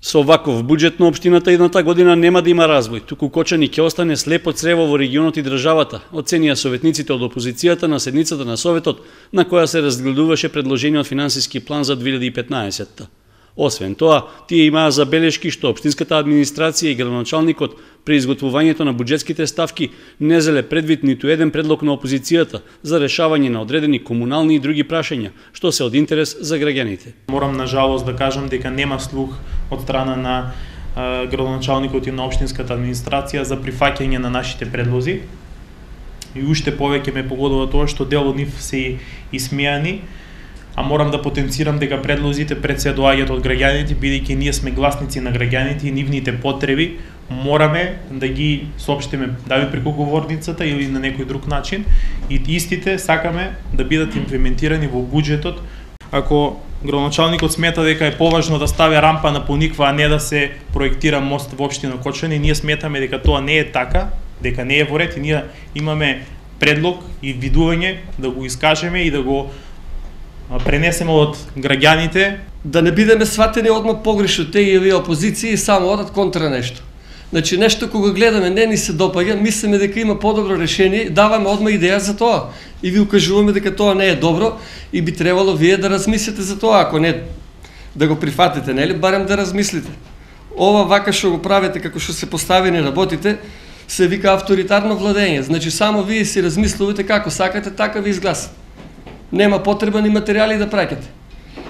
Со ваков буџет на општината едната година нема да има развој, туку Кочани ќе остане слепо црево во регионот и државата, оценија советниците од опозицијата на седницата на Советот, на која се разгледуваше предложениот финансиски план за 2015. Освен тоа, тие имаа забелешки што општинската администрација и градоначалникот при изготвувањето на буџетските ставки не зеле предвид ниту еден предлог на опозицијата за решавање на одредени комунални и други прашања, што се од интерес за граѓаните. Морам на жалост да кажам дека нема слух од страна на градоначалникот и на општинската администрација за прифаќање на нашите предлози. И уште повеќе ме погодува тоа што дел од нив се исмејани, а морам да потенцирам дека предлозите пред се доаѓаат од граѓаните, бидејќи ние сме гласници на граѓаните и нивните потреби мораме да ги соопштиме дали преку говорницата или на некој друг начин, и истите сакаме да бидат имплементирани во буџетот. Ако градоначалникот смета дека е поважно да стави рампа на Пониква, а не да се проектира мост во општина Кочани, ние сметаме дека тоа не е така, дека не е во ред, и ние имаме предлог и видување да го искажеме и да го пренесеме од граѓаните. Да не бидеме сватени одма погрешно те или опозиција и само одат контра нешто. Значи нешто кога гледаме не ни се допаѓа, мислиме дека има подобро решение, даваме одма идеја за тоа и ви укажуваме дека тоа не е добро и би требало вие да размислите за тоа, ако не да го прифатите, нели, барем да размислите. Ова вака што го правите како што се поставени работите, се вика авторитарно владење. Значи само вие си размислувате како сакате, така ви изгласат. Нема потреба ни материјали да праќате.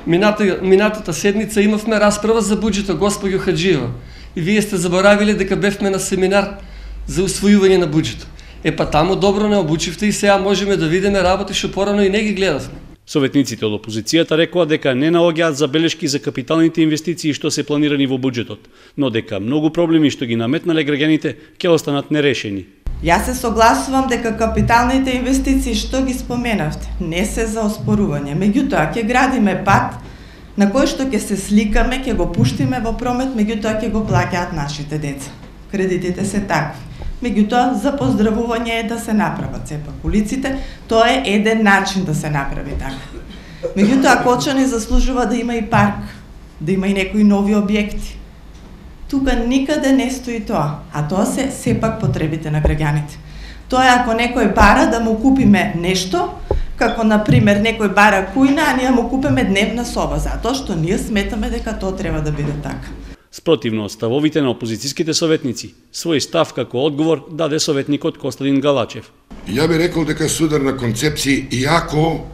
Минатата седница имавме расправа за буџетот, госпоѓо Хаджиева. И вие сте заборавиле дека бевме на семинар за усвојување на буџетот. Па таму добро не обучивте и сега можеме да видиме работи што порано и не ги гледавме. Советниците од опозицијата рекоа дека не наоѓаат забелешки за капиталните инвестиции што се планирани во буџетот, но дека многу проблеми што ги наметнале граѓаните ќе останат нерешени. Јас се согласувам дека капиталните инвестиции што ги споменавте не се за оспорување. Меѓутоа ќе градиме пат на кој што ќе се сликаме, ќе го пуштиме во промет, меѓутоа ќе го плаќаат нашите деца. Кредитите се такви. Меѓутоа за поздравување е да се направат сепак улиците, тоа е еден начин да се направи така. Меѓутоа Кочани заслужува да има и парк, да има и некои нови објекти. Тука никаде не стои тоа, а тоа се сепак потребите на граѓаните. Тоа е ако некој бара да му купиме нешто, како например некој бара кујна, а ние му купиме дневна соба, затоа што ние сметаме дека тоа треба да биде така. Спротивно од ставовите на опозицијските советници, свој став како одговор даде советникот Костадин Галачев. Ја би рекол дека е судар на концепции, иако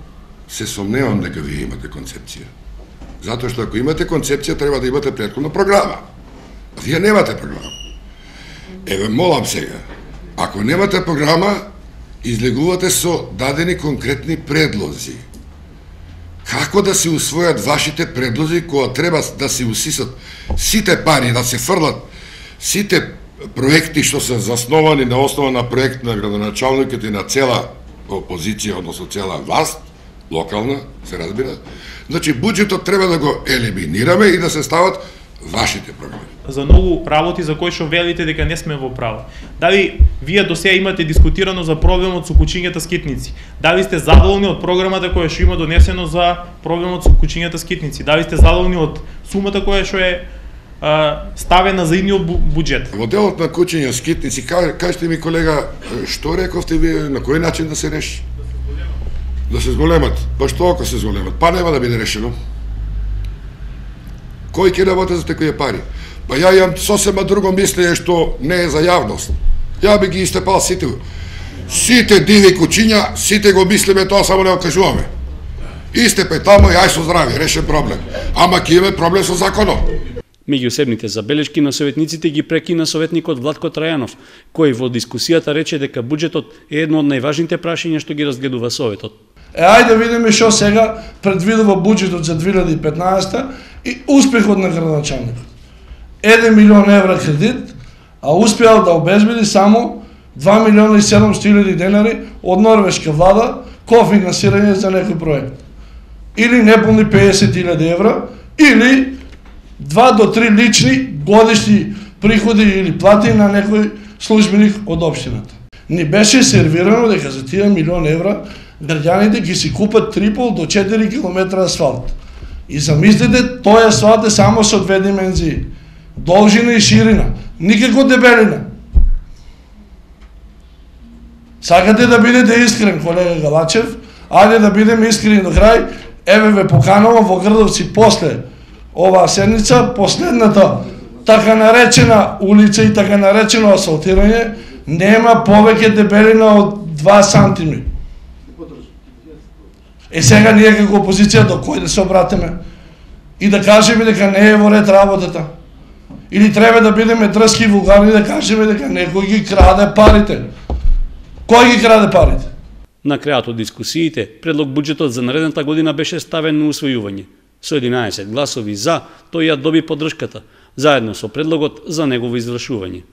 се сомневам дека вие имате концепција. Затоа што ако имате концепција, треба да имате претходна програма. А вие немате програма. Еве, молам сега, ако немате програма, излегувате со дадени конкретни предлози. Како да се усвојат вашите предлози кога треба да се усисат сите пари, да се фрлат сите проекти што се засновани на основа на проект на градоначалникот и на цела опозиција, односно цела власт, локална, се разбира. Значи, буџетот треба да го елиминираме и да се стават вашите програми. За многу работи за кои што велите дека не сме во право. Дали вие до сега имате дискутирано за проблемот со кучињата скитници? Дали сте задоволни од програмата која што има донесено за проблемот со кучињата скитници? Дали сте задоволни од сумата која што е ставена за идниот буџет? Во делот на кучиња скитници, кажете ми, колега, што рековте вие, на кој начин да се реши? Да се зголемат. Па што ако се зголемат? Па нема да биде решено. Кој ќе работи за такви пари? Па ја имам сосема друго мислење што не е за јавност. Ја би ги истепал сите. Сите диви кучиња, сите го мислиме, тоа само не го кажуваме. Истепе тамо и ај со здравје, решен проблем. Ама ќе имаме проблем со законот. Меѓусебните забелешки на советниците ги прекина советникот Владко Трајанов, кој во дискусијата рече дека буџетот е едно од најважните прашања што ги разгледува Советот. Ајде да видиме што сега предвидува буџетот за 2015 и успехот на градоначалникот. 1 милион евра кредит, а успеал да обезбеди само 2 милиона и 700 хиляди денари од норвешка влада кофинансирање за некој проект. Или неполни 50.000 евра, или 2 до 3 лични годишни приходи или плати на некој службеник од општината. Ни беше сервирано дека за тие милион евра граѓаните ги си купат 3,5 до 4 километра асфалт. И замислите, тој асфалт е само со 2 димензии. должина и ширина, никако дебелина. Сакате да бидете искрен, колега Галачев, ајде да бидеме искрени до крај. Еве ве поканувам во Грдовци после оваа седница, последната така наречена улица и така наречено асфалтирање, нема повеќе дебелина од 2 сантими. Сега ние како опозиција до кој да се обратиме и да кажеме дека не е во ред работата? Или треба да бидеме дрски и вулгарни да кажеме дека некој ги краде парите? Кој ги краде парите? На крајот од дискусиите, предлог буџетот за наредната година беше ставен на усвојување. Со 11 гласови за, тој ја доби поддршката, заедно со предлогот за негово извршување.